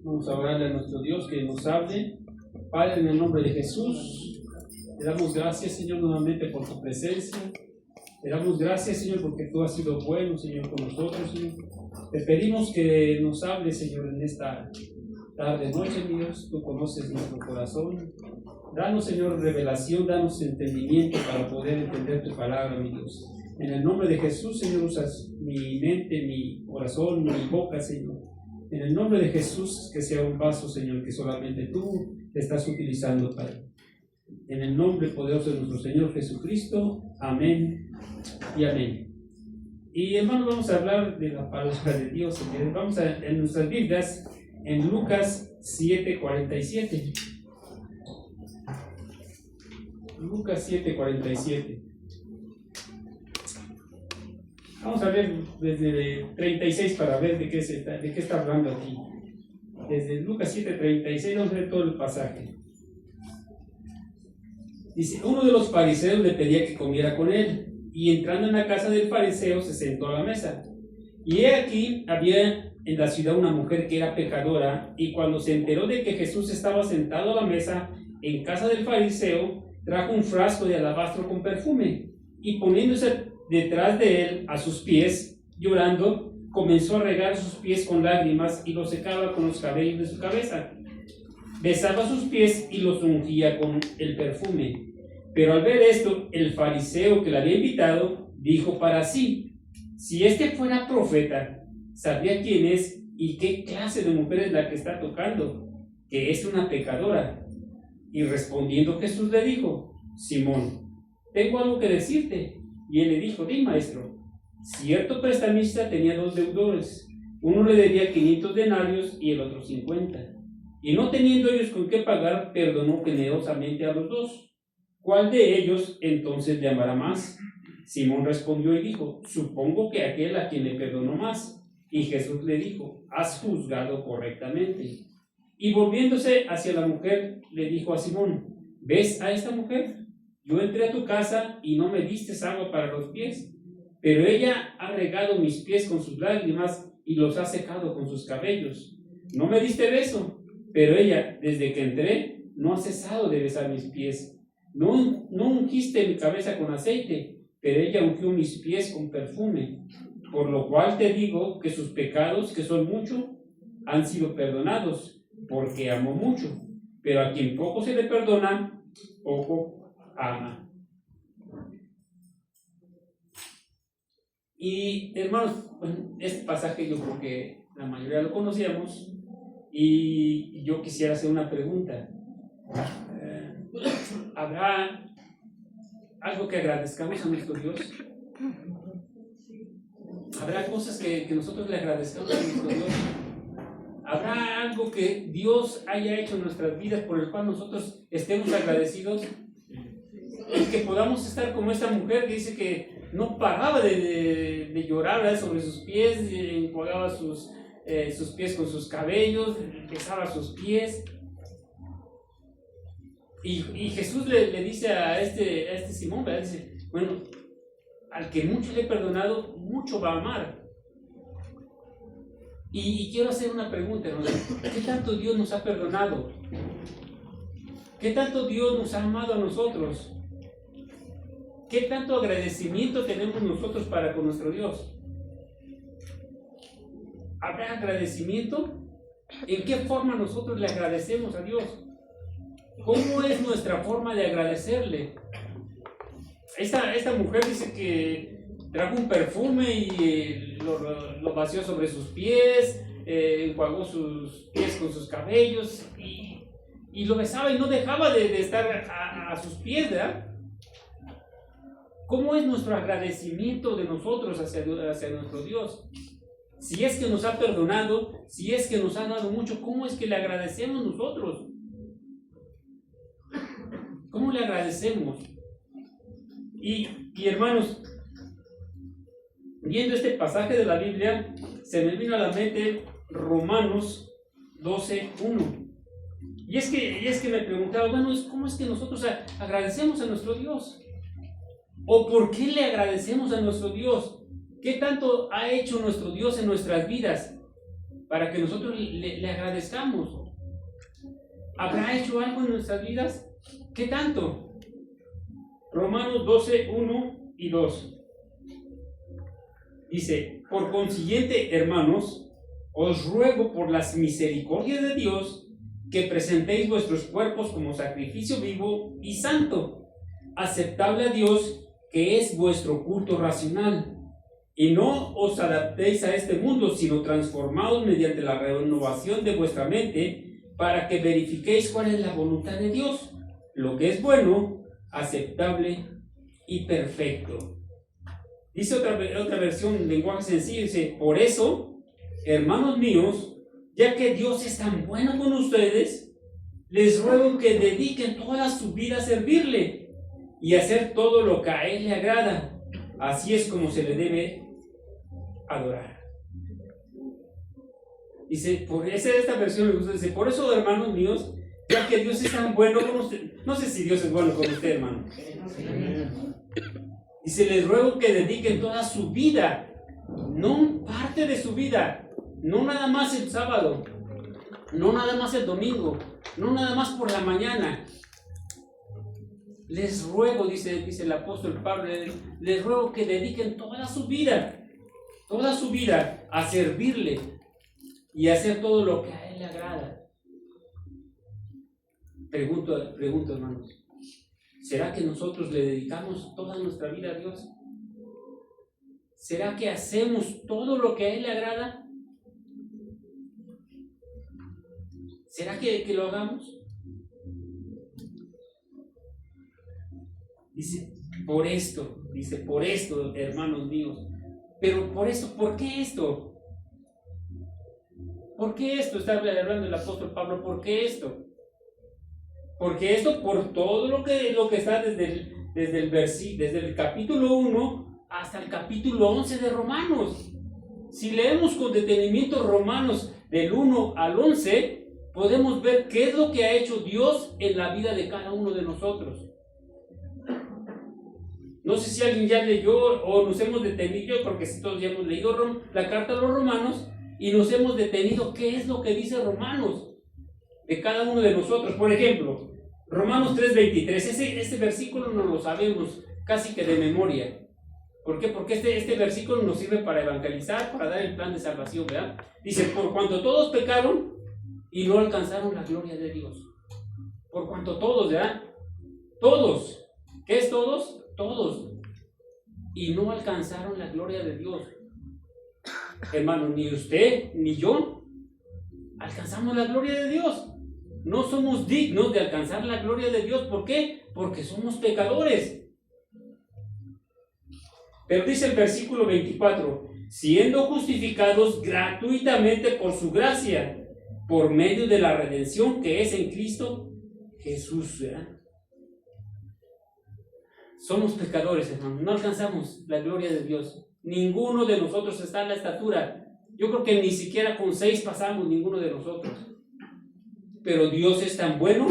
Vamos a orarle a nuestro Dios que nos hable. Padre, en el nombre de Jesús, te damos gracias, Señor, nuevamente por tu presencia. Te damos gracias, Señor, porque tú has sido bueno, Señor, con nosotros, Señor. Te pedimos que nos hables, Señor, en esta tarde, noche, mi Dios. Tú conoces nuestro corazón. Danos, Señor, revelación, danos entendimiento para poder entender tu palabra, mi Dios. En el nombre de Jesús, Señor, usas mi mente, mi corazón, mi boca, Señor. En el nombre de Jesús, que sea un vaso, Señor, que solamente tú estás utilizando, Padre. En el nombre poderoso de nuestro Señor Jesucristo. Amén y amén. Y hermanos, vamos a hablar de la palabra de Dios. Señor. Vamos en nuestras Biblias, en Lucas 7:47. Lucas 7:47. Vamos a ver desde 36 para ver de qué está hablando aquí. Desde Lucas 7:36 vamos a ver todo el pasaje. Dice, uno de los fariseos le pedía que comiera con él, y entrando en la casa del fariseo se sentó a la mesa. Y he aquí, había en la ciudad una mujer que era pecadora, y cuando se enteró de que Jesús estaba sentado a la mesa en casa del fariseo, trajo un frasco de alabastro con perfume, y poniéndose detrás de él a sus pies, llorando, comenzó a regar sus pies con lágrimas y los secaba con los cabellos de su cabeza. Besaba sus pies y los ungía con el perfume. Pero al ver esto, el fariseo que le había invitado dijo para sí: si este fuera profeta, sabría quién es y qué clase de mujer es la que está tocando, que es una pecadora. Y respondiendo Jesús le dijo: Simón, tengo algo que decirte. Y él le dijo: di, maestro. Cierto prestamista tenía 2 deudores. Uno le debía 500 denarios y el otro 50. Y no teniendo ellos con qué pagar, perdonó generosamente a los 2. ¿Cuál de ellos entonces le amará más? Simón respondió y dijo: supongo que aquel a quien le perdonó más. Y Jesús le dijo: has juzgado correctamente. Y volviéndose hacia la mujer, le dijo a Simón: ¿ves a esta mujer? Yo entré a tu casa y no me diste agua para los pies, pero ella ha regado mis pies con sus lágrimas y los ha secado con sus cabellos. No me diste beso, pero ella, desde que entré, no ha cesado de besar mis pies. No ungiste mi cabeza con aceite, pero ella ungió mis pies con perfume. Por lo cual te digo que sus pecados, que son muchos, han sido perdonados, porque amó mucho. Pero a quien poco se le perdona, poco ama. Y hermanos, este pasaje yo creo que la mayoría lo conocíamos, y yo quisiera hacer una pregunta. ¿Habrá algo que agradezcamos a nuestro Dios? ¿Habrá cosas que nosotros le agradezcamos a nuestro Dios? ¿Habrá algo que Dios haya hecho en nuestras vidas por el cual nosotros estemos agradecidos? Y que podamos estar como esta mujer que dice que no paraba de llorar, ¿verdad?, sobre sus pies, enjuagaba sus pies con sus cabellos, besaba sus pies. Y Jesús le dice a este Simón, ¿verdad?, dice: bueno, al que mucho le he perdonado, mucho va a amar. Y quiero hacer una pregunta, hermano. ¿Qué tanto Dios nos ha perdonado? ¿Qué tanto Dios nos ha amado a nosotros? ¿Qué tanto agradecimiento tenemos nosotros para con nuestro Dios? ¿Habrá agradecimiento? ¿En qué forma nosotros le agradecemos a Dios? ¿Cómo es nuestra forma de agradecerle? Esta mujer dice que trajo un perfume y lo vació sobre sus pies, enjuagó sus pies con sus cabellos y lo besaba y no dejaba de estar a sus pies, ¿verdad? ¿Cómo es nuestro agradecimiento de nosotros hacia nuestro Dios? Si es que nos ha perdonado, si es que nos ha dado mucho, ¿cómo es que le agradecemos nosotros? ¿Cómo le agradecemos? Y hermanos, viendo este pasaje de la Biblia, se me vino a la mente Romanos 12:1. Y es que me preguntaba, bueno, ¿cómo es que nosotros agradecemos a nuestro Dios? ¿O por qué le agradecemos a nuestro Dios? ¿Qué tanto ha hecho nuestro Dios en nuestras vidas? para que nosotros le agradezcamos. ¿Habrá hecho algo en nuestras vidas? ¿Qué tanto? Romanos 12, 1 y 2. Dice: por consiguiente, hermanos, os ruego por las misericordias de Dios que presentéis vuestros cuerpos como sacrificio vivo y santo, aceptable a Dios, que es vuestro culto racional. Y no os adaptéis a este mundo, sino transformaos mediante la renovación de vuestra mente, para que verifiquéis cuál es la voluntad de Dios, lo que es bueno, aceptable y perfecto. Dice otra versión en lenguaje sencillo, dice: por eso, hermanos míos, ya que Dios es tan bueno con ustedes, les ruego que dediquen toda su vida a servirle y hacer todo lo que a Él le agrada. Así es como se le debe adorar. Dice, esta versión me gusta, dice: por eso, hermanos míos, ya que Dios es tan bueno con usted. No sé si Dios es bueno con usted, hermano. Dice: les ruego que dediquen toda su vida, no parte de su vida, no nada más el sábado, no nada más el domingo, no nada más por la mañana. Les ruego, dice el apóstol Pablo, les ruego que dediquen toda su vida a servirle y a hacer todo lo que a Él le agrada. Pregunto, hermanos, ¿será que nosotros le dedicamos toda nuestra vida a Dios? ¿Será que hacemos todo lo que a Él le agrada? ¿Será que lo hagamos? Dice, por esto, hermanos míos. Pero por esto, ¿por qué esto? ¿Por qué esto? Está hablando el apóstol Pablo, ¿por qué esto? Porque esto, por todo lo que está desde el capítulo 1 hasta el capítulo 11 de Romanos. Si leemos con detenimiento Romanos del 1 al 11, podemos ver qué es lo que ha hecho Dios en la vida de cada uno de nosotros. No sé si alguien ya leyó o nos hemos detenido, porque si todos ya hemos leído la carta a los romanos y nos hemos detenido qué es lo que dice Romanos de cada uno de nosotros. Por ejemplo, Romanos 3:23, este versículo no lo sabemos casi que de memoria. ¿Por qué? Porque este versículo nos sirve para evangelizar, para dar el plan de salvación, ¿verdad? Dice: por cuanto todos pecaron y no alcanzaron la gloria de Dios. Por cuanto todos, ¿verdad? Todos. ¿Qué es todos? Todos. Y no alcanzaron la gloria de Dios. Hermano, ni usted ni yo alcanzamos la gloria de Dios. No somos dignos de alcanzar la gloria de Dios. ¿Por qué? Porque somos pecadores. Pero dice el versículo 24: siendo justificados gratuitamente por su gracia, por medio de la redención que es en Cristo Jesús, ¿verdad? Somos pecadores, hermano, no alcanzamos la gloria de Dios. Ninguno de nosotros está en la estatura. Yo creo que ni siquiera con 6 pasamos ninguno de nosotros. Pero Dios es tan bueno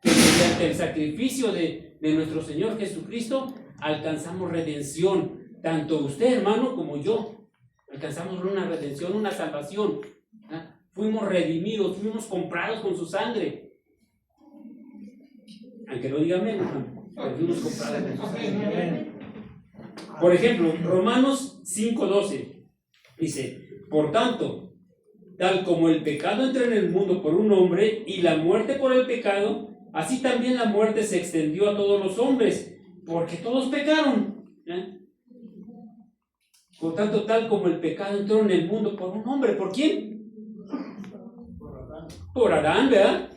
que mediante el sacrificio de nuestro Señor Jesucristo alcanzamos redención. Tanto usted, hermano, como yo. Alcanzamos una redención, una salvación. ¿Ah? Fuimos redimidos, fuimos comprados con su sangre. Aunque no diga menos, hermano. Fuimos comprados con su sangre. Por ejemplo, Romanos 5:12 dice: por tanto, tal como el pecado entró en el mundo por un hombre y la muerte por el pecado, así también la muerte se extendió a todos los hombres, porque todos pecaron. Por tanto, tal como el pecado entró en el mundo por un hombre, ¿por quién? Por Adán, ¿verdad?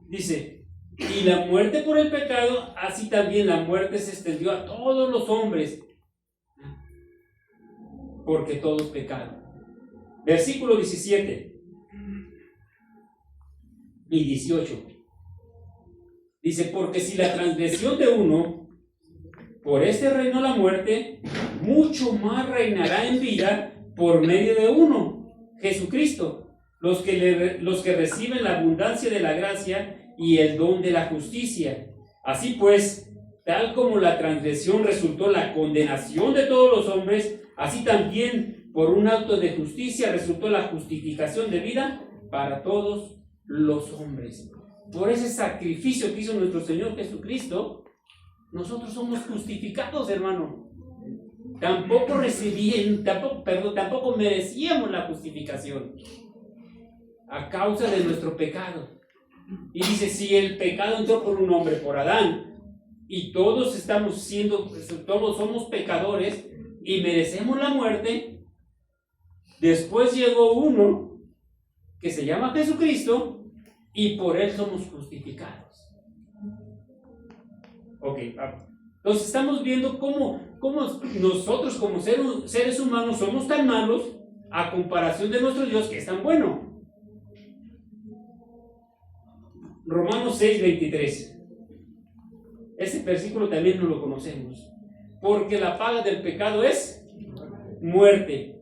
Dice: y la muerte por el pecado, así también la muerte se extendió a todos los hombres, porque todos pecaron. Versículo 17 y 18 dice: porque si la transgresión de uno, por este reinó la muerte, mucho más reinará en vida por medio de uno, Jesucristo, los que reciben la abundancia de la gracia y el don de la justicia. Así pues, tal como la transgresión resultó la condenación de todos los hombres, así también por un acto de justicia resultó la justificación de vida para todos los hombres. Por ese sacrificio que hizo nuestro Señor Jesucristo, nosotros somos justificados, hermano. Tampoco merecíamos la justificación a causa de nuestro pecado. Y dice, si el pecado entró por un hombre, por Adán, y todos somos pecadores y merecemos la muerte, después llegó uno que se llama Jesucristo y por él somos justificados. Ok, entonces estamos viendo cómo nosotros como seres humanos somos tan malos a comparación de nuestro Dios que es tan bueno. Romanos 6:23. Ese versículo también no lo conocemos. Porque la paga del pecado es muerte,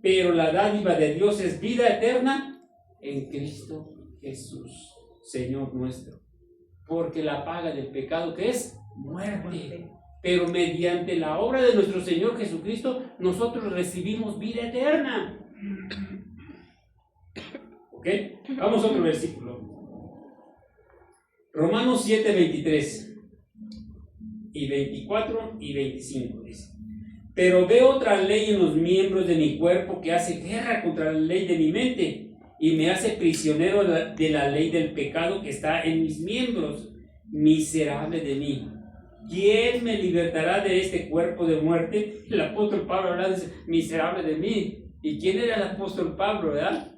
pero la dádiva de Dios es vida eterna en Cristo Jesús, Señor nuestro. Porque la paga del pecado, ¿qué es? Muerte. Pero mediante la obra de nuestro Señor Jesucristo, nosotros recibimos vida eterna. ¿Ok? Vamos a otro versículo. Romanos 7:23 y 24 y 25 dice: pero veo otra ley en los miembros de mi cuerpo que hace guerra contra la ley de mi mente y me hace prisionero de la ley del pecado que está en mis miembros. Miserable de mí, ¿quién me libertará de este cuerpo de muerte? El apóstol Pablo habla, dice, miserable de mí. ¿Y quién era el apóstol Pablo, verdad?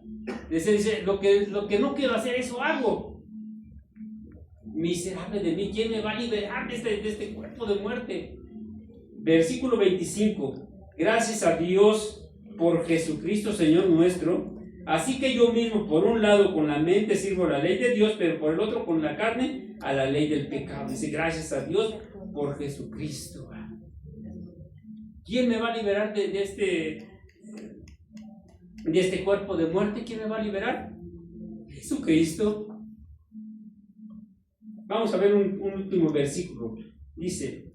Dice, lo que no quiero hacer, eso hago. Miserable de mí, ¿quién me va a liberar de este cuerpo de muerte? Versículo 25. Gracias a Dios por Jesucristo Señor nuestro. Así que yo mismo, por un lado, con la mente sirvo a la ley de Dios, pero por el otro, con la carne, a la ley del pecado. Dice, gracias a Dios por Jesucristo. ¿Quién me va a liberar de este cuerpo de muerte? ¿Quién me va a liberar? Jesucristo. Vamos a ver un último versículo. Dice,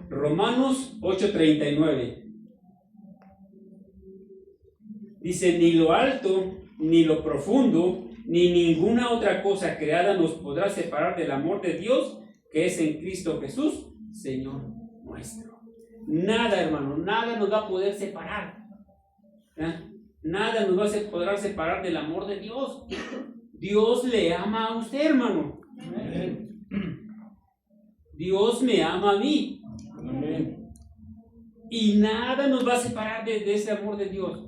Romanos 8:39. Dice, ni lo alto, ni lo profundo, ni ninguna otra cosa creada nos podrá separar del amor de Dios que es en Cristo Jesús, Señor nuestro. Nada, hermano, nada nos va a poder separar. Nada nos va a poder separar del amor de Dios. Dios le ama a usted, hermano. Amén. Dios me ama a mí. Amén. Y nada nos va a separar de ese amor de Dios.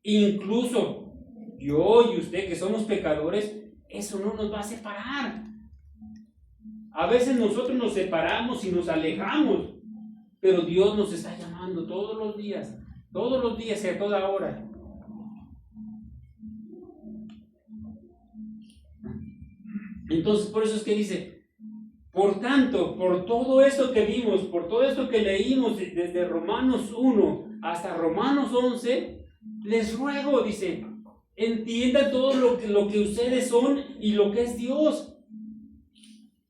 Incluso yo y usted que somos pecadores, eso no nos va a separar. A veces nosotros nos separamos y nos alejamos, pero Dios nos está llamando todos los días y a toda hora. Entonces, por eso es que dice, por tanto, por todo esto que vimos, por todo esto que leímos desde Romanos 1 hasta Romanos 11, les ruego, dice, entiendan todo lo que ustedes son y lo que es Dios.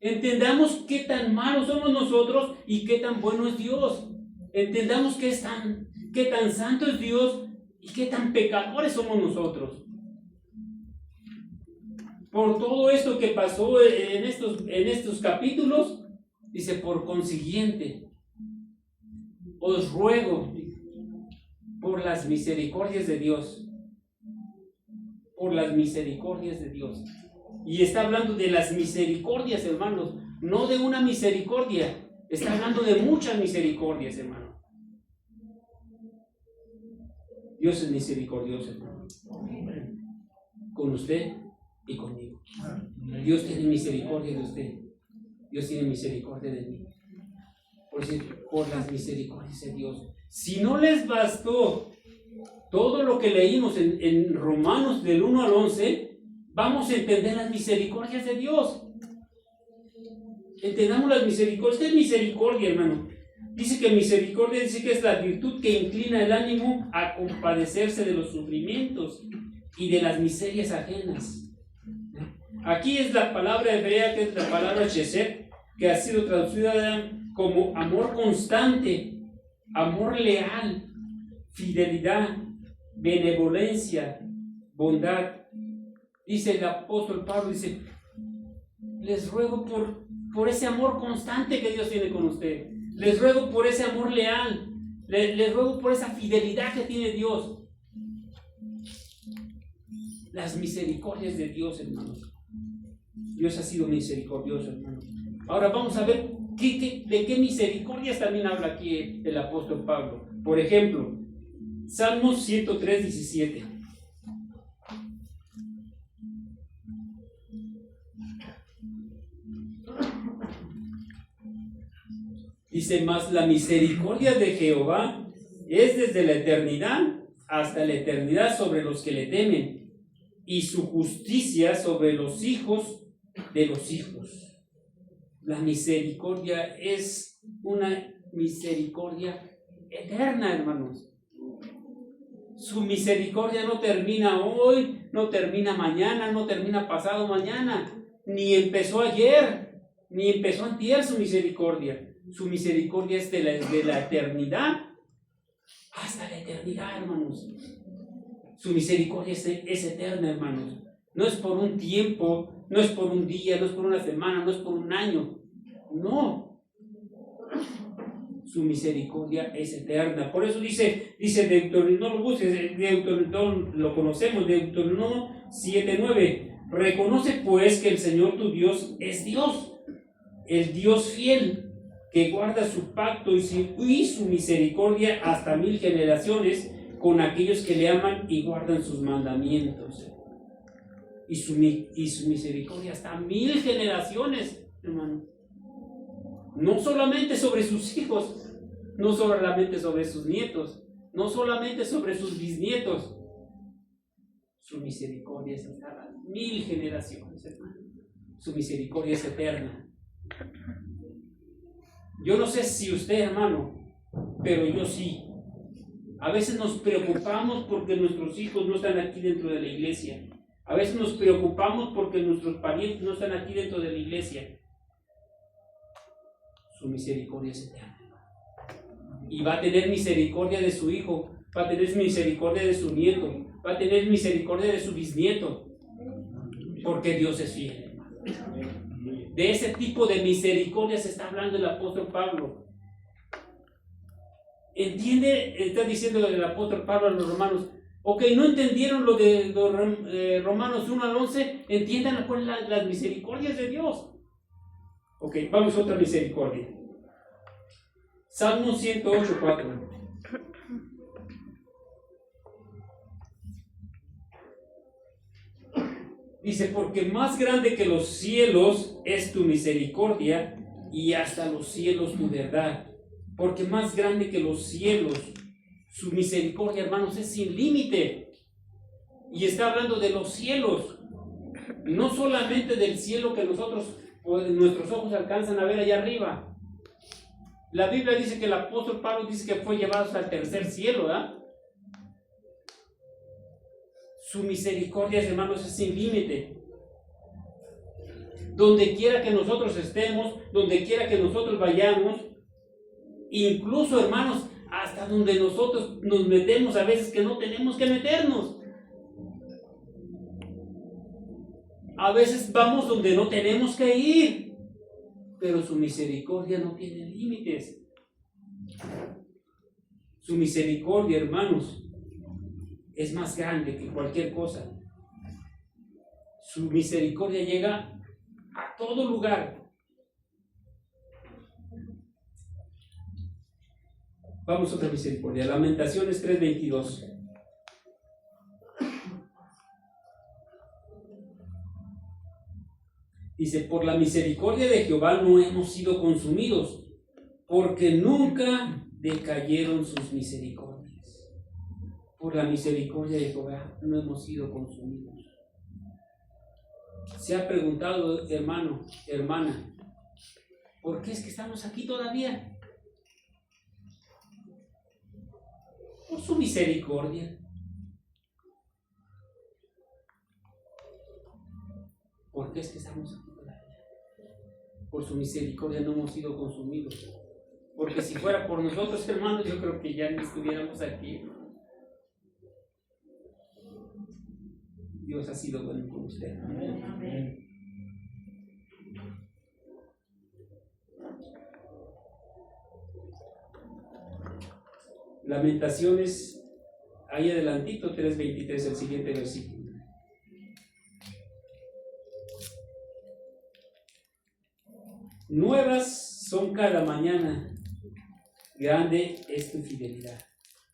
Entendamos qué tan malos somos nosotros y qué tan bueno es Dios. Entendamos qué tan santo es Dios y qué tan pecadores somos nosotros. Por todo esto que pasó en estos capítulos, dice, por consiguiente, os ruego por las misericordias de Dios, por las misericordias de Dios. Y está hablando de las misericordias, hermanos, no de una misericordia, está hablando de muchas misericordias, hermano. Dios es misericordioso, hermano, con usted y conmigo. Dios tiene misericordia de usted, Dios tiene misericordia de mí. Por las misericordias de Dios. Si no les bastó todo lo que leímos en Romanos del 1 al 11, vamos a entender las misericordias de Dios. Entendamos las misericordias. ¿Qué es misericordia, hermano? Dice que misericordia dice que es la virtud que inclina el ánimo a compadecerse de los sufrimientos y de las miserias ajenas. Aquí es la palabra hebrea, que es la palabra chesed, que ha sido traducida como amor constante, amor leal, fidelidad, benevolencia, bondad. Dice el apóstol Pablo, dice, les ruego por ese amor constante que Dios tiene con usted. Les ruego por ese amor leal. Les ruego por esa fidelidad que tiene Dios. Las misericordias de Dios, hermanos. Dios ha sido misericordioso, hermanos. Ahora vamos a ver de qué misericordias también habla aquí el apóstol Pablo. Por ejemplo, Salmos 103, 17. Dice, mas la misericordia de Jehová es desde la eternidad hasta la eternidad sobre los que le temen, y su justicia sobre los hijos de los hijos. La misericordia es una misericordia eterna, hermanos. Su misericordia no termina hoy, no termina mañana, no termina pasado mañana, ni empezó ayer, ni empezó antier su misericordia. Su misericordia es desde la eternidad hasta la eternidad, hermanos. Su misericordia es eterna, hermanos. No es por un tiempo, no es por un día, no es por una semana, no es por un año. No. Su misericordia es eterna. Por eso dice Deuteronomio, no lo busques, Deuteronomio lo conocemos, Deuteronomio 7:9. Reconoce pues que el Señor tu Dios es Dios, el Dios fiel, que guarda su pacto y su misericordia hasta 1000 generaciones con aquellos que le aman y guardan sus mandamientos. Y su misericordia hasta 1000 generaciones, hermano. No solamente sobre sus hijos, no solamente sobre sus nietos, no solamente sobre sus bisnietos. Su misericordia es hasta las 1000 generaciones, hermano. Su misericordia es eterna. Yo no sé si usted, hermano, pero yo sí. A veces nos preocupamos porque nuestros hijos no están aquí dentro de la iglesia. A veces nos preocupamos porque nuestros parientes no están aquí dentro de la iglesia. Su misericordia es eterna. Y va a tener misericordia de su hijo, va a tener misericordia de su nieto, va a tener misericordia de su bisnieto, porque Dios es fiel. De ese tipo de misericordia se está hablando el apóstol Pablo. ¿Entiende? Está diciendo el apóstol Pablo a los romanos. Ok, no entendieron lo de los Romanos 1 al 11. Entiendan cuáles son las misericordias de Dios. Ok, vamos a otra misericordia. Salmo 108, 4. Dice, porque más grande que los cielos es tu misericordia, y hasta los cielos tu verdad. Porque más grande que los cielos, su misericordia, hermanos, es sin límite. Y está hablando de los cielos, no solamente del cielo que nuestros ojos alcanzan a ver allá arriba. La Biblia dice que el apóstol Pablo dice que fue llevado hasta el tercer cielo, ¿verdad? Su misericordia, hermanos, es sin límite. Donde quiera que nosotros estemos, donde quiera que nosotros vayamos, incluso, hermanos, hasta donde nosotros nos metemos a veces que no tenemos que meternos. A veces vamos donde no tenemos que ir, pero su misericordia no tiene límites. Su misericordia, hermanos, es más grande que cualquier cosa. Su misericordia llega a todo lugar. Vamos a otra misericordia. Lamentaciones 3:22. Dice, por la misericordia de Jehová no hemos sido consumidos, porque nunca decayeron sus misericordias. Por la misericordia de Jehová no hemos sido consumidos. Se ha preguntado, hermano, hermana, ¿por qué es que estamos aquí todavía? Por su misericordia. ¿Por qué es que estamos aquí todavía? Por su misericordia no hemos sido consumidos. Porque si fuera por nosotros, hermanos, yo creo que ya no estuviéramos aquí. Dios ha sido bueno con usted. Amén. Lamentaciones, ahí adelantito, 3:23, el siguiente versículo. Nuevas son cada mañana, grande es tu fidelidad.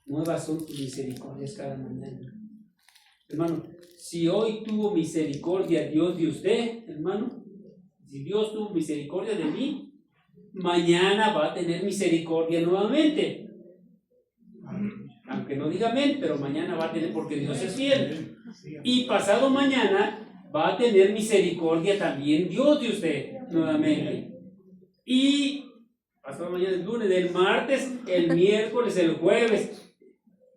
Nuevas son tus misericordias cada mañana. Hermano, si hoy tuvo misericordia Dios de usted, hermano, si Dios tuvo misericordia de mí, mañana va a tener misericordia nuevamente. Aunque no diga amén, pero mañana va a tener, porque Dios es fiel. Y pasado mañana va a tener misericordia también Dios de usted nuevamente. Y pasado mañana es lunes, el martes, el miércoles, el jueves,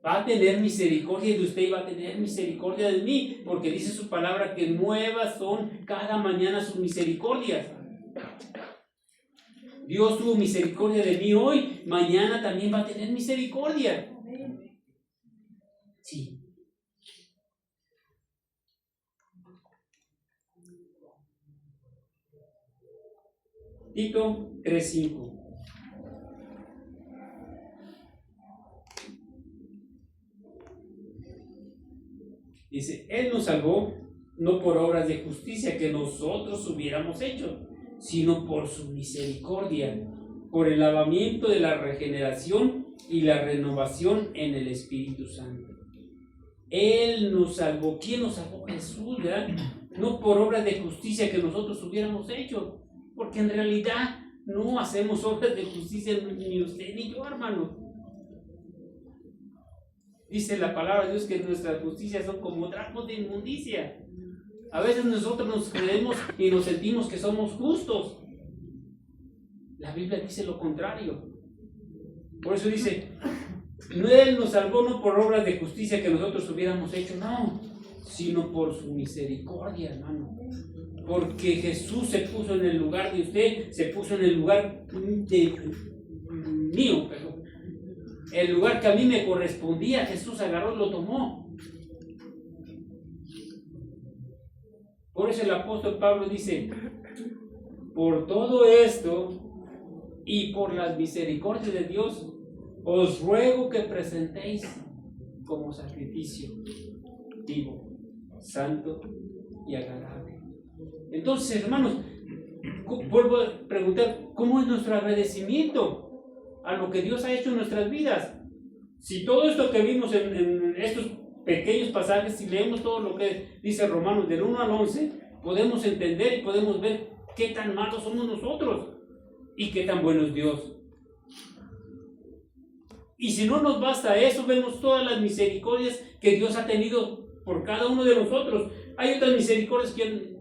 va a tener misericordia de usted y va a tener misericordia de mí, porque dice su palabra que nuevas son cada mañana sus misericordias. Dios tuvo misericordia de mí hoy, mañana también va a tener misericordia. Sí. Tito 3:5. Dice, Él nos salvó no por obras de justicia que nosotros hubiéramos hecho, sino por su misericordia, por el lavamiento de la regeneración y la renovación en el Espíritu Santo. Él nos salvó. ¿Quién nos salvó? Jesús, ¿verdad? No por obras de justicia que nosotros hubiéramos hecho, porque en realidad no hacemos obras de justicia ni usted ni yo, hermano. Dice la palabra de Dios que nuestras justicias son como trapos de inmundicia. A veces nosotros nos creemos y nos sentimos que somos justos. La Biblia dice lo contrario. Por eso dice, Él nos salvó no por obras de justicia que nosotros hubiéramos hecho, no, sino por su misericordia, hermano. Porque Jesús se puso en el lugar de usted, se puso en el lugar mío, perdón. El lugar que a mí me correspondía, Jesús agarró y lo tomó. Por eso el apóstol Pablo dice, por todo esto y por las misericordias de Dios, os ruego que presentéis como sacrificio vivo, santo y agradable. Entonces, hermanos, vuelvo a preguntar, ¿cómo es nuestro agradecimiento a lo que Dios ha hecho en nuestras vidas? Si todo esto que vimos en estos pequeños pasajes, si leemos todo lo que dice Romanos del 1 al 11, podemos entender y podemos ver qué tan malos somos nosotros y qué tan bueno es Dios. Y si no nos basta eso, vemos todas las misericordias que Dios ha tenido por cada uno de nosotros. Hay otras misericordias que,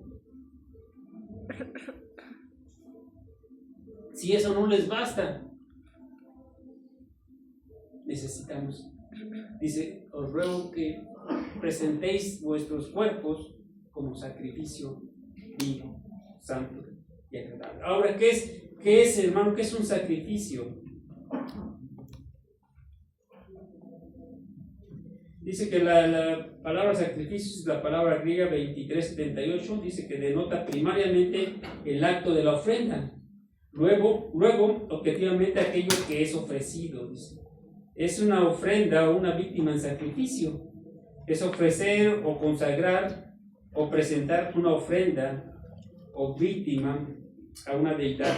si eso no les basta, necesitamos. Dice, os ruego que presentéis vuestros cuerpos como sacrificio vivo, santo y agradable. Ahora, ¿qué es, hermano? ¿Qué es un sacrificio? Dice que la palabra sacrificio es la palabra griega 2378, dice que denota primariamente el acto de la ofrenda. Luego, objetivamente, aquello que es ofrecido, dice. Es una ofrenda o una víctima en sacrificio. Es ofrecer o consagrar o presentar una ofrenda o víctima a una deidad.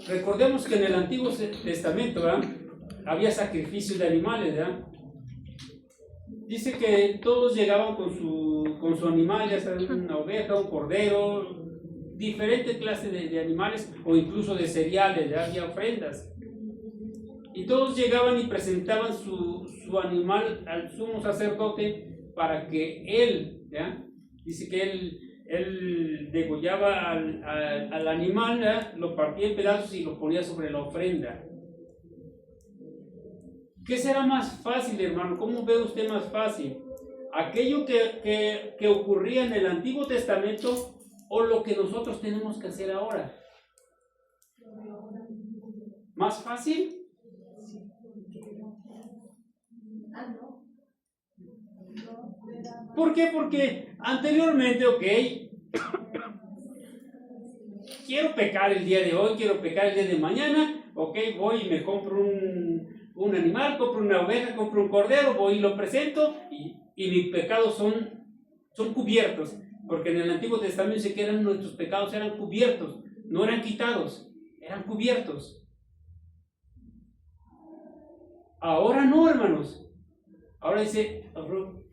Recordemos que en el Antiguo Testamento, ¿verdad?, había sacrificios de animales, ¿verdad? Dice que todos llegaban con su animal, ya sea una oveja, un cordero, diferentes clases de animales o incluso de cereales, ¿ya? Había ofrendas. Y todos llegaban y presentaban su animal al sumo sacerdote para que él, ¿ya? Dice que él degollaba al animal, ¿ya?, lo partía en pedazos y lo ponía sobre la ofrenda. ¿Qué será más fácil, hermano? ¿Cómo ve usted más fácil? ¿Aquello que ocurría en el Antiguo Testamento o lo que nosotros tenemos que hacer ahora? ¿Más fácil? ¿Por qué? Porque anteriormente, ok, quiero pecar el día de hoy, quiero pecar el día de mañana, ok, voy y me compro un animal, compro una oveja, compro un cordero, voy y lo presento y mis pecados son cubiertos, porque en el Antiguo Testamento dice que nuestros pecados eran cubiertos, no eran quitados, eran cubiertos. Ahora no, hermanos. Ahora dice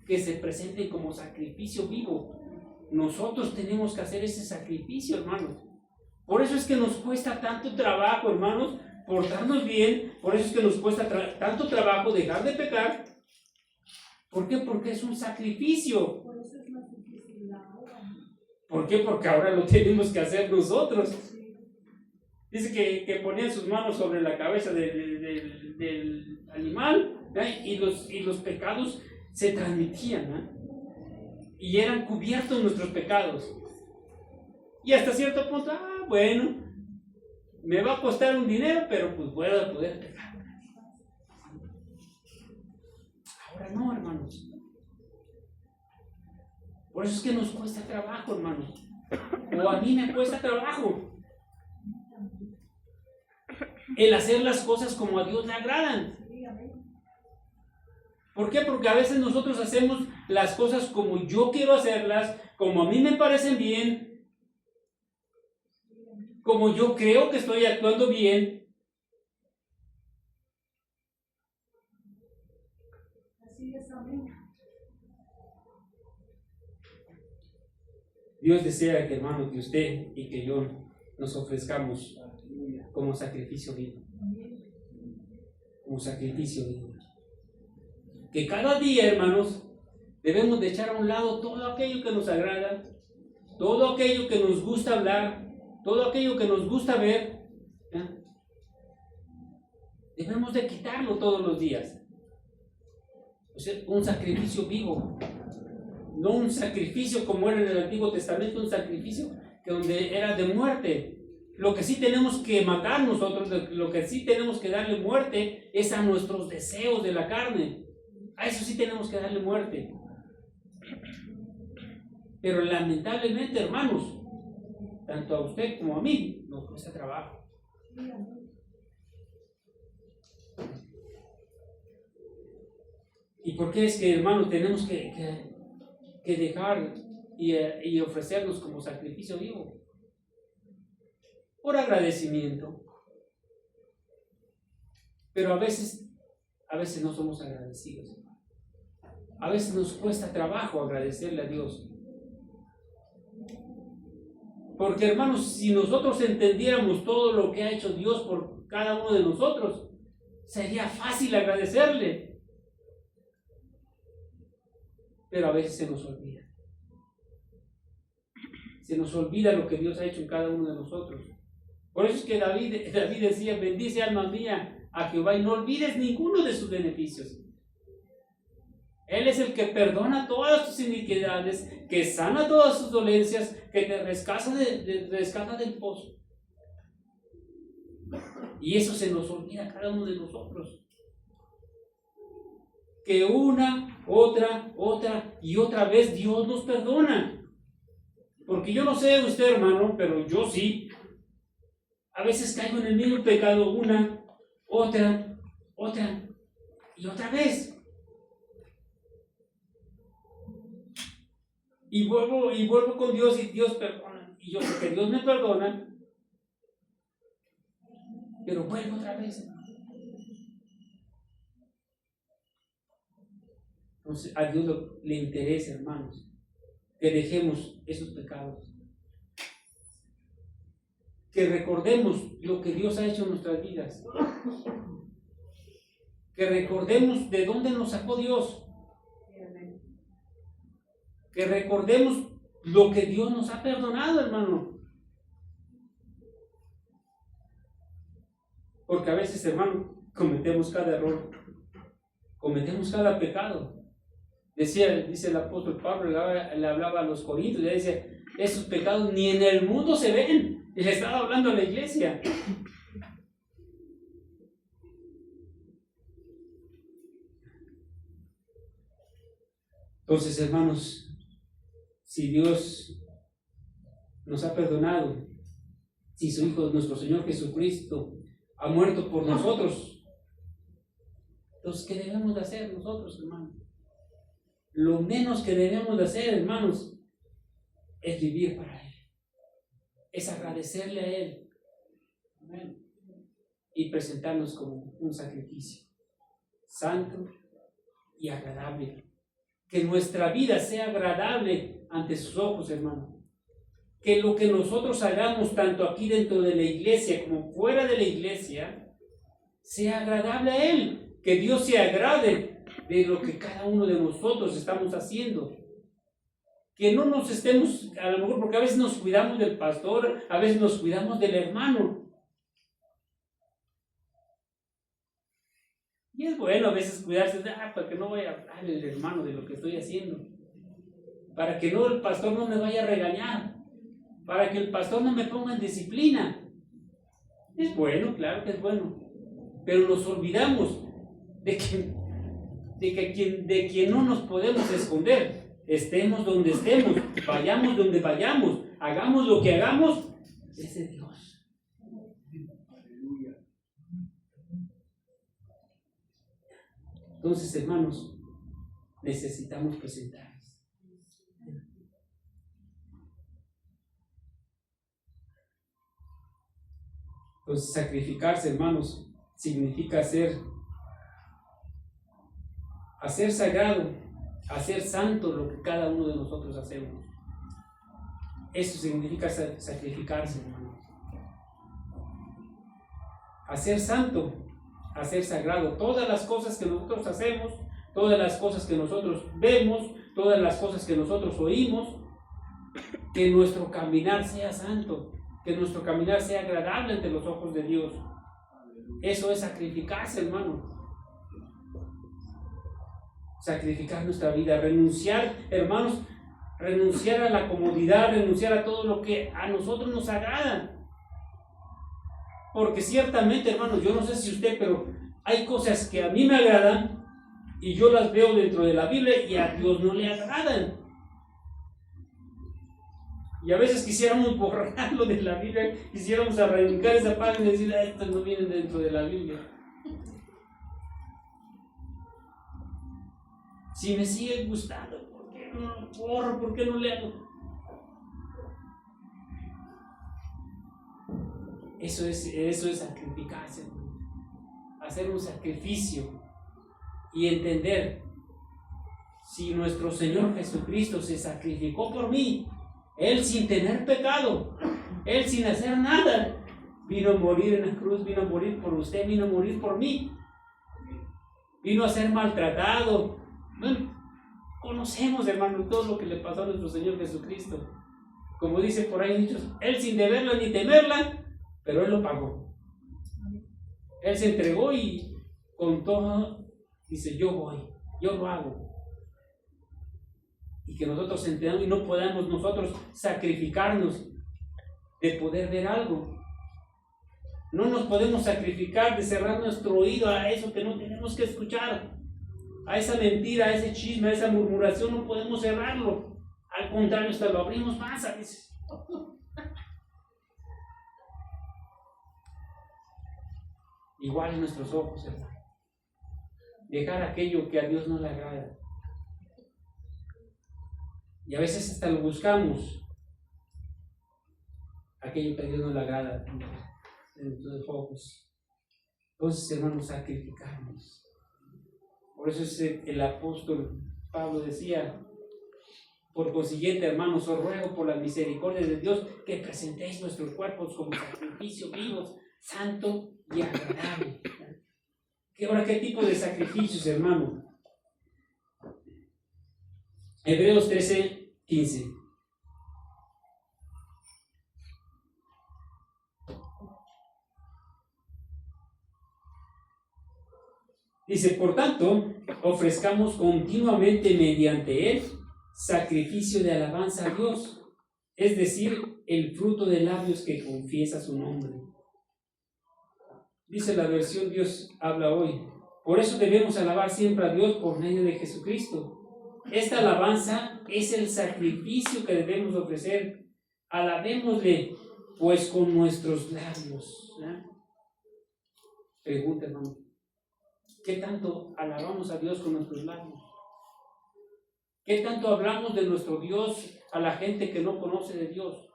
que se presenten como sacrificio vivo. Nosotros tenemos que hacer ese sacrificio, hermanos. Por eso es que nos cuesta tanto trabajo, hermanos, portarnos bien. Por eso es que nos cuesta tanto trabajo dejar de pecar. ¿Por qué? Porque es un sacrificio. Por eso es más difícil ahora. ¿Por qué? Porque ahora lo tenemos que hacer nosotros. Dice que ponían sus manos sobre la cabeza del animal, y los pecados se transmitían, ¿eh? Y eran cubiertos nuestros pecados. Y hasta cierto punto, bueno, me va a costar un dinero, pero pues voy a poder pecar. Ahora no, hermanos. Por eso es que nos cuesta trabajo, hermanos. O a mí me cuesta trabajo el hacer las cosas como a Dios le agradan. ¿Por qué? Porque a veces nosotros hacemos las cosas como yo quiero hacerlas, como a mí me parecen bien, como yo creo que estoy actuando bien. Así es, amén. Dios desea, que hermano, que usted y que yo nos ofrezcamos como sacrificio vivo. Como sacrificio vivo. Que cada día, hermanos, debemos de echar a un lado todo aquello que nos agrada, todo aquello que nos gusta hablar, todo aquello que nos gusta ver. ¿Ya? Debemos de quitarlo todos los días. O sea, un sacrificio vivo. No un sacrificio como era en el Antiguo Testamento, un sacrificio que donde era de muerte. Lo que sí tenemos que matar nosotros, lo que sí tenemos que darle muerte es a nuestros deseos de la carne. A eso sí tenemos que darle muerte. Pero lamentablemente, hermanos, tanto a usted como a mí, nos cuesta trabajo. ¿Y por qué es que, hermanos, tenemos que dejar y ofrecernos como sacrificio vivo? Por agradecimiento. Pero a veces no somos agradecidos. A veces nos cuesta trabajo agradecerle a Dios. Porque, hermanos, si nosotros entendiéramos todo lo que ha hecho Dios por cada uno de nosotros, sería fácil agradecerle. Pero a veces se nos olvida. Se nos olvida lo que Dios ha hecho en cada uno de nosotros. Por eso es que David decía: bendice, alma mía, a Jehová y no olvides ninguno de sus beneficios. Él es el que perdona todas tus iniquidades, que sana todas tus dolencias, que te rescata del pozo. Y eso se nos olvida a cada uno de nosotros. Que una, otra y otra vez Dios nos perdona. Porque yo no sé de usted, hermano, pero yo sí. A veces caigo en el mismo pecado una, otra y otra vez. Y vuelvo con Dios y Dios perdona. Y yo sé que Dios me perdona, pero vuelvo otra vez. Entonces a Dios le interesa, hermanos, que dejemos esos pecados. Que recordemos lo que Dios ha hecho en nuestras vidas. Que recordemos de dónde nos sacó Dios. Que recordemos lo que Dios nos ha perdonado, hermano. Porque a veces, hermano, cometemos cada error. Cometemos cada pecado. Dice el apóstol Pablo, le hablaba a los corintios, le decía: esos pecados ni en el mundo se ven. Y le estaba hablando a la iglesia. Entonces, hermanos, si Dios nos ha perdonado, si su Hijo, nuestro Señor Jesucristo, ha muerto por nosotros, entonces, ¿qué debemos de hacer nosotros, hermanos? Lo menos que debemos de hacer, hermanos, es vivir para Él, es agradecerle a Él. Amén. Y presentarnos como un sacrificio santo y agradable. Que nuestra vida sea agradable ante sus ojos, hermano. Que lo que nosotros hagamos, tanto aquí dentro de la iglesia como fuera de la iglesia, sea agradable a Él. Que Dios se agrade de lo que cada uno de nosotros estamos haciendo. Que no nos estemos, a lo mejor porque a veces nos cuidamos del pastor, a veces nos cuidamos del hermano. Y es bueno a veces cuidarse, para que no vaya a hablar el hermano de lo que estoy haciendo. Para que no, el pastor no me vaya a regañar. Para que el pastor no me ponga en disciplina. Es bueno, claro que es bueno. Pero nos olvidamos de quien no nos podemos esconder. Estemos donde estemos, vayamos donde vayamos, hagamos lo que hagamos, es de Dios. Entonces, hermanos, necesitamos presentarnos. Entonces, sacrificarse, hermanos, significa hacer sagrado, hacer santo lo que cada uno de nosotros hacemos. Eso significa sacrificarse, hermanos. Hacer santo, hacer sagrado todas las cosas que nosotros hacemos, todas las cosas que nosotros vemos, todas las cosas que nosotros oímos, que nuestro caminar sea santo, que nuestro caminar sea agradable ante los ojos de Dios. Eso es sacrificarse, hermano. Sacrificar nuestra vida, renunciar, hermanos, renunciar a la comodidad, renunciar a todo lo que a nosotros nos agrada. Porque ciertamente, hermanos, yo no sé si usted, pero hay cosas que a mí me agradan y yo las veo dentro de la Biblia y a Dios no le agradan. Y a veces quisiéramos borrarlo de la Biblia, quisiéramos arrancar esa página y decir, estas no vienen dentro de la Biblia. Si me sigue gustando, ¿por qué no lo borro? ¿Por qué no le hago? Eso es sacrificarse, hacer un sacrificio y entender, si nuestro Señor Jesucristo se sacrificó por mí, Él sin tener pecado, Él sin hacer nada, vino a morir en la cruz, vino a morir por usted, vino a morir por mí, vino a ser maltratado. Bueno, conocemos, hermano, todo lo que le pasó a nuestro Señor Jesucristo. Como dice por ahí dichos, Él sin deberla ni temerla, pero Él lo pagó. Él se entregó y con todo dice, yo voy, yo lo hago. Y que nosotros entendamos y no podamos nosotros sacrificarnos de poder ver algo. No nos podemos sacrificar de cerrar nuestro oído a eso que no tenemos que escuchar, a esa mentira, a ese chisme, a esa murmuración. No podemos cerrarlo. Al contrario, hasta lo abrimos más a veces. Igual en nuestros ojos, hermano. Dejar aquello que a Dios no le agrada. Y a veces hasta lo buscamos. Aquello que a Dios no le agrada en nuestros ojos. Entonces, hermanos, sacrificarnos. Por eso es el apóstol Pablo decía, por consiguiente, hermanos, os ruego por las misericordias de Dios que presentéis vuestros cuerpos como sacrificio vivos, santo y agradable. Ahora, ¿qué tipo de sacrificios, hermano? Hebreos 13:15. Dice, por tanto, ofrezcamos continuamente mediante él sacrificio de alabanza a Dios, es decir, el fruto de labios que confiesa su nombre. Dice la versión Dios habla hoy. Por eso debemos alabar siempre a Dios por medio de Jesucristo, Esta alabanza es el sacrificio que debemos ofrecer. Alabémosle, pues, con nuestros labios. Pregunta, hermano, ¿qué tanto alabamos a Dios con nuestros labios? ¿Qué tanto hablamos de nuestro Dios a la gente que no conoce de Dios?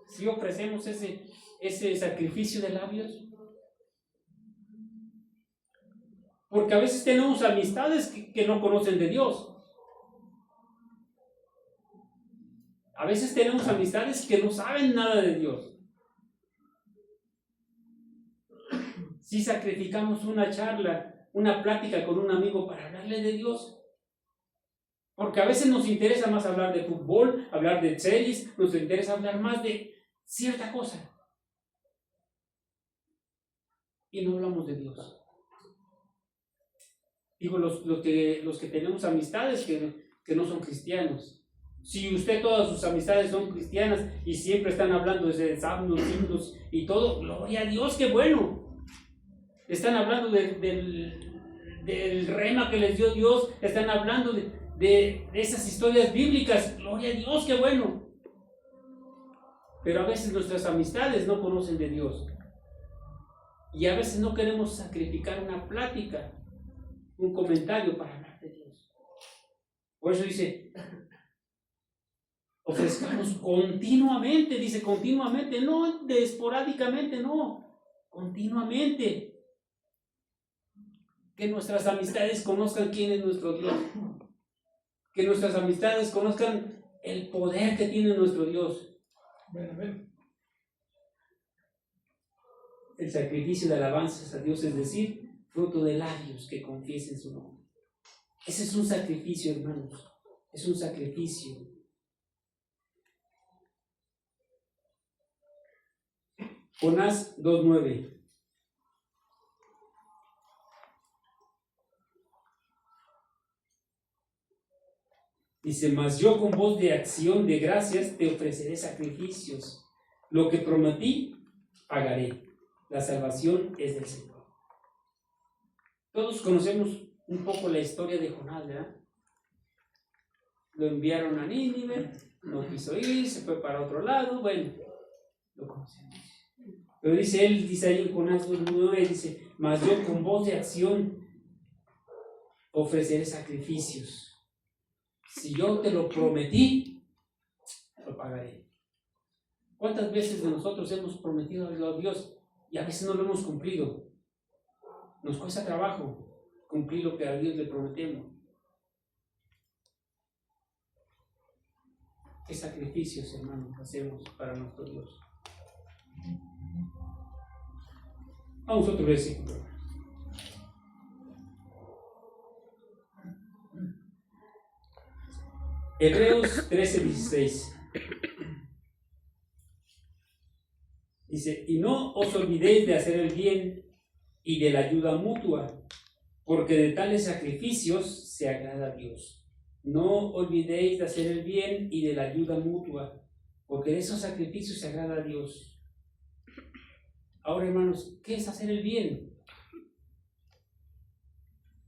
¿Sí ofrecemos ese sacrificio de labios? Porque a veces tenemos amistades que no conocen de Dios. A veces tenemos amistades que no saben nada de Dios. Si sacrificamos una charla, una plática con un amigo para hablarle de Dios. Porque a veces nos interesa más hablar de fútbol, hablar de series, nos interesa hablar más de cierta cosa. Y no hablamos de Dios. Digo, los que tenemos amistades que no son cristianos. Si usted, todas sus amistades son cristianas y siempre están hablando de salmos, himnos y todo, gloria a Dios, qué bueno. Están hablando del rema que les dio Dios, están hablando de esas historias bíblicas, gloria a Dios, qué bueno. Pero a veces nuestras amistades no conocen de Dios. Y a veces no queremos sacrificar una plática, un comentario para hablar de Dios. Por eso dice, ofrezcamos continuamente, dice continuamente, no esporádicamente, no, continuamente. Que nuestras amistades conozcan quién es nuestro Dios. Que nuestras amistades conozcan el poder que tiene nuestro Dios. El sacrificio de alabanzas a Dios, es decir, fruto de labios que confiesen su nombre. Ese es un sacrificio, hermanos. Es un sacrificio. Jonás 2:9. Dice, mas yo con voz de acción de gracias te ofreceré sacrificios. Lo que prometí, pagaré. La salvación es del Señor. Todos conocemos un poco la historia de Jonás, ¿verdad? Lo enviaron a Nínive, no quiso ir, se fue para otro lado, bueno, lo conocemos. Pero dice ahí en Jonás 2:9, dice, mas yo con voz de acción ofreceré sacrificios. Si yo te lo prometí, lo pagaré. ¿Cuántas veces de nosotros hemos prometido a Dios y a veces no lo hemos cumplido? Nos cuesta trabajo cumplir lo que a Dios le prometemos. ¿Qué sacrificios, hermanos, hacemos para nuestro Dios? Vamos a otro versículo. Hebreos 13:16. Dice, y no os olvidéis de hacer el bien y de la ayuda mutua, porque de tales sacrificios se agrada a Dios. No olvidéis de hacer el bien y de la ayuda mutua, porque de esos sacrificios se agrada a Dios. Ahora, hermanos, ¿qué es hacer el bien?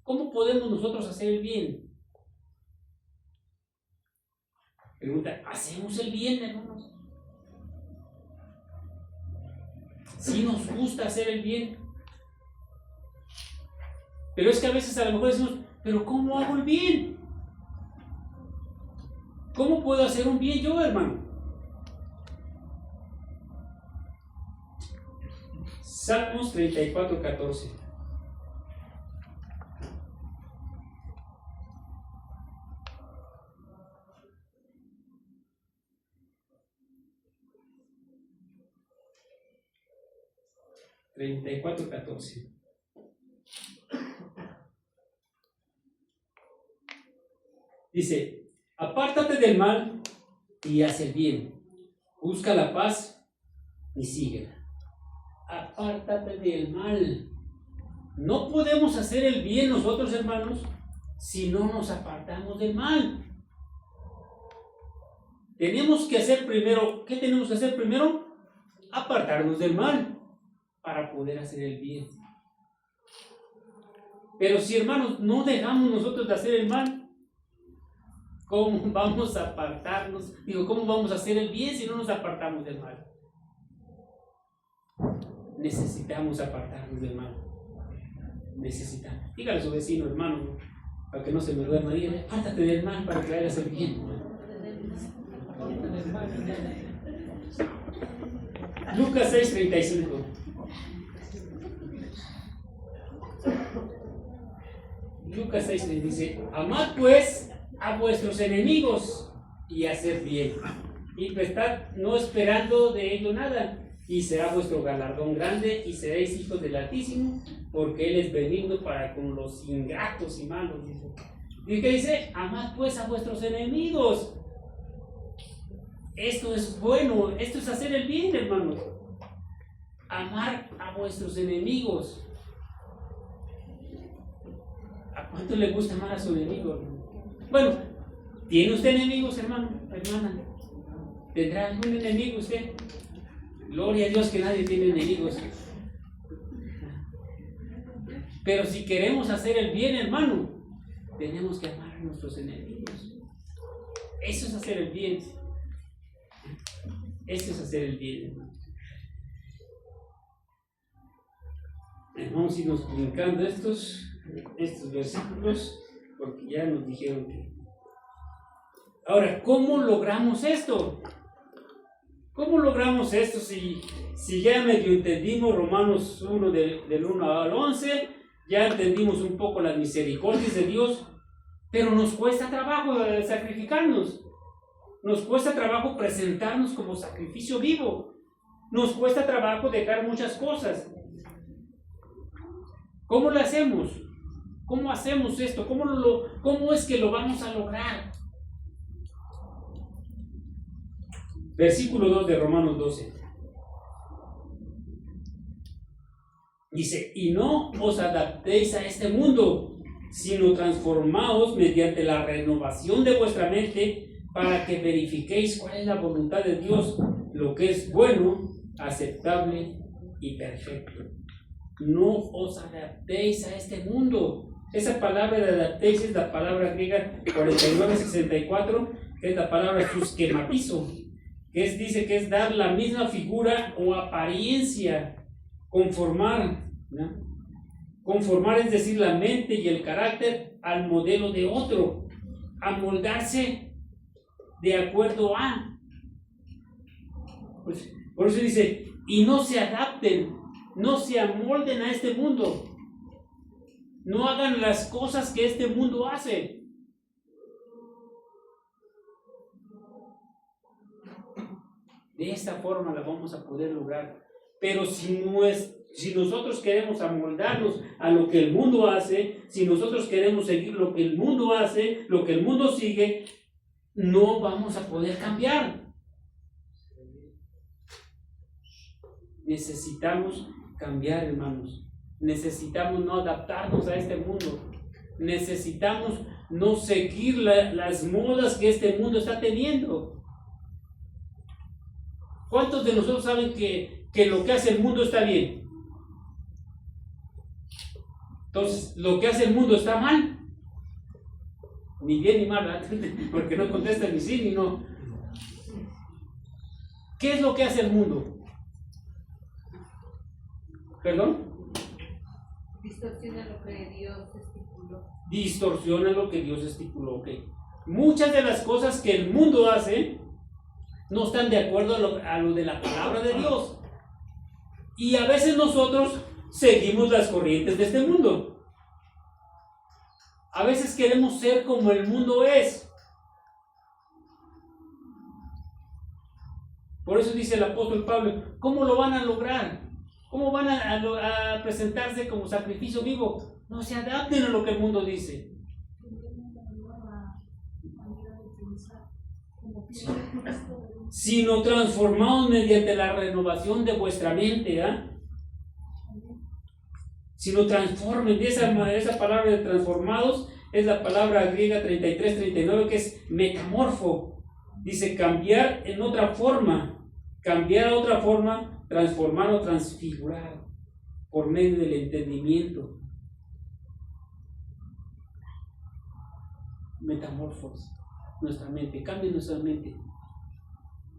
¿Cómo podemos nosotros hacer el bien? Pregunta, ¿hacemos el bien, hermanos? Sí nos gusta hacer el bien. Pero es que a veces a lo mejor decimos, ¿pero cómo hago el bien? ¿Cómo puedo hacer un bien yo, hermano? Salmos 34:14. Dice, apártate del mal y haz el bien. Busca la paz y síguela. Apártate del mal. No podemos hacer el bien nosotros, hermanos, si no nos apartamos del mal. Tenemos que hacer primero, ¿qué tenemos que hacer primero? Apartarnos del mal para poder hacer el bien. Pero si, hermanos, no dejamos nosotros de hacer el mal, ¿cómo vamos a apartarnos? ¿Cómo vamos a hacer el bien si no nos apartamos del mal? Necesitamos apartarnos del mal. Necesitamos. Dígale a su vecino, hermano, para que no se me duerma, dígale, apártate del mal para que hagas el bien. Lucas 6:35. Lucas 6:35 dice: amad pues a vuestros enemigos y haced bien, y prestad no esperando de ello nada, y será vuestro galardón grande, y seréis hijos del Altísimo, porque Él es benigno para con los ingratos y malos. ¿Y qué dice? Amad pues a vuestros enemigos. Esto es bueno, esto es hacer el bien, hermanos. Amar a vuestros enemigos. ¿A cuánto le gusta amar a su enemigo, hermano? Bueno, ¿tiene usted enemigos, hermano, hermana? ¿Tendrá algún enemigo usted? Gloria a Dios que nadie tiene enemigos. Pero si queremos hacer el bien, hermano, tenemos que amar a nuestros enemigos. Eso es hacer el bien. Eso es hacer el bien, hermano. Vamos a irnos brincando estos versículos, porque ya nos dijeron que. Ahora, ¿cómo logramos esto? ¿Cómo logramos esto si ya medio entendimos Romanos 1 del 1 al 11, ya entendimos un poco las misericordias de Dios, pero nos cuesta trabajo sacrificarnos, nos cuesta trabajo presentarnos como sacrificio vivo, nos cuesta trabajo dejar muchas cosas? ¿Cómo lo hacemos? ¿Cómo hacemos esto? ¿Cómo es que lo vamos a lograr? Versículo 2 de Romanos 12. Dice: y no os adaptéis a este mundo, sino transformaos mediante la renovación de vuestra mente, para que verifiquéis cuál es la voluntad de Dios, lo que es bueno, aceptable y perfecto. No os adaptéis a este mundo. Esa palabra de adaptéis es la palabra griega 4964, que es la palabra schematizo, que dice que es dar la misma figura o apariencia, conformar, ¿no? Conformar es decir, la mente y el carácter al modelo de otro, amoldarse de acuerdo a. Pues, por eso dice: y no se adapten, no se amolden a este mundo, no hagan las cosas que este mundo hace. De esta forma la vamos a poder lograr. Pero si nosotros queremos amoldarnos a lo que el mundo hace, si nosotros queremos seguir lo que el mundo hace, lo que el mundo sigue, no vamos a poder cambiar. Necesitamos cambiar, hermanos. Necesitamos no adaptarnos a este mundo. Necesitamos no seguir las modas que este mundo está teniendo. ¿Cuántos de nosotros saben que lo que hace el mundo está bien? Entonces, lo que hace el mundo está mal. Ni bien ni mal, ¿verdad? Porque no contesta ni sí ni no. ¿Qué es lo que hace el mundo? ¿Perdón? Distorsiona lo que Dios estipuló. Distorsiona lo que Dios estipuló, ok. Muchas de las cosas que el mundo hace no están de acuerdo a lo de la palabra de Dios. Y a veces nosotros seguimos las corrientes de este mundo. A veces queremos ser como el mundo es. Por eso dice el apóstol Pablo: ¿cómo lo van a lograr? ¿Cómo van a presentarse como sacrificio vivo? No se adapten a lo que el mundo dice. Sino transformados mediante la renovación de vuestra mente. Sino transformen. Esa palabra de transformados es la palabra griega 33-39, que es metamorfo. Dice cambiar en otra forma, cambiar a otra forma, transformar o transfigurar por medio del entendimiento. metamorfosis nuestra mente, cambie nuestra mente.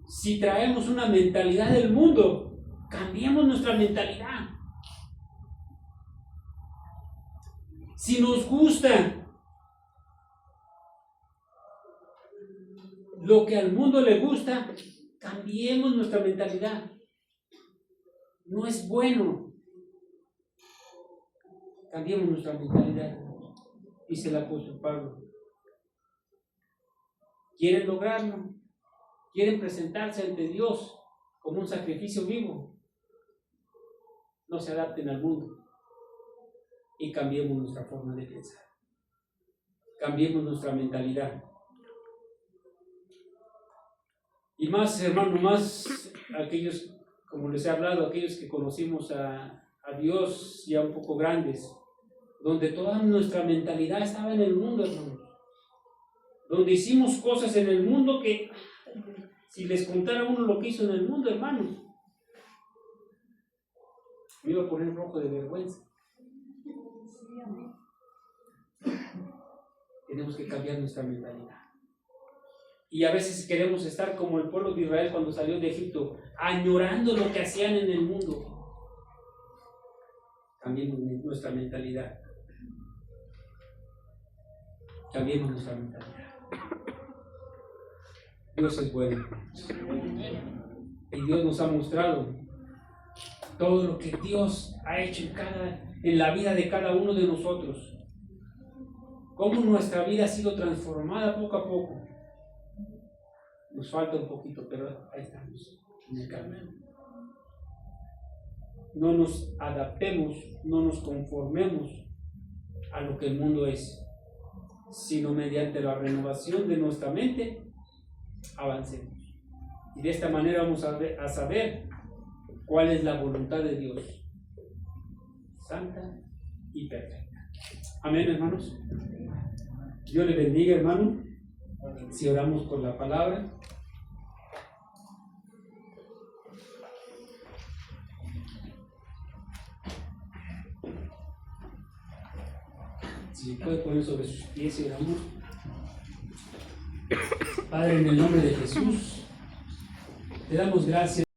Si traemos una mentalidad del mundo, cambiemos nuestra mentalidad. Si nos gusta lo que al mundo le gusta, cambiemos nuestra mentalidad. No es bueno. Cambiemos nuestra mentalidad, dice el apóstol Pablo. ¿Quieren lograrlo? ¿Quieren presentarse ante Dios como un sacrificio vivo? No se adapten al mundo y cambiemos nuestra forma de pensar. Cambiemos nuestra mentalidad. Y más, hermano, más aquellos, como les he hablado, aquellos que conocimos a Dios ya un poco grandes, donde toda nuestra mentalidad estaba en el mundo, hermanos. Donde hicimos cosas en el mundo que, si les contara uno lo que hizo en el mundo, hermanos, me iba a poner rojo de vergüenza. Tenemos que cambiar nuestra mentalidad. Y a veces queremos estar como el pueblo de Israel cuando salió de Egipto, añorando lo que hacían en el mundo. Cambiemos nuestra mentalidad. Cambiemos nuestra mentalidad. Dios es bueno. Y Dios nos ha mostrado todo lo que Dios ha hecho en la vida de cada uno de nosotros. Cómo nuestra vida ha sido transformada poco a poco. Nos falta un poquito, pero ahí estamos, en el camino. No nos adaptemos, no nos conformemos a lo que el mundo es, sino mediante la renovación de nuestra mente, avancemos. Y de esta manera vamos a saber cuál es la voluntad de Dios, santa y perfecta. Amén, hermanos. Dios le bendiga, hermano. Si oramos por la palabra. Si se puede poner sobre sus pies y oramos. Padre, en el nombre de Jesús, te damos gracias.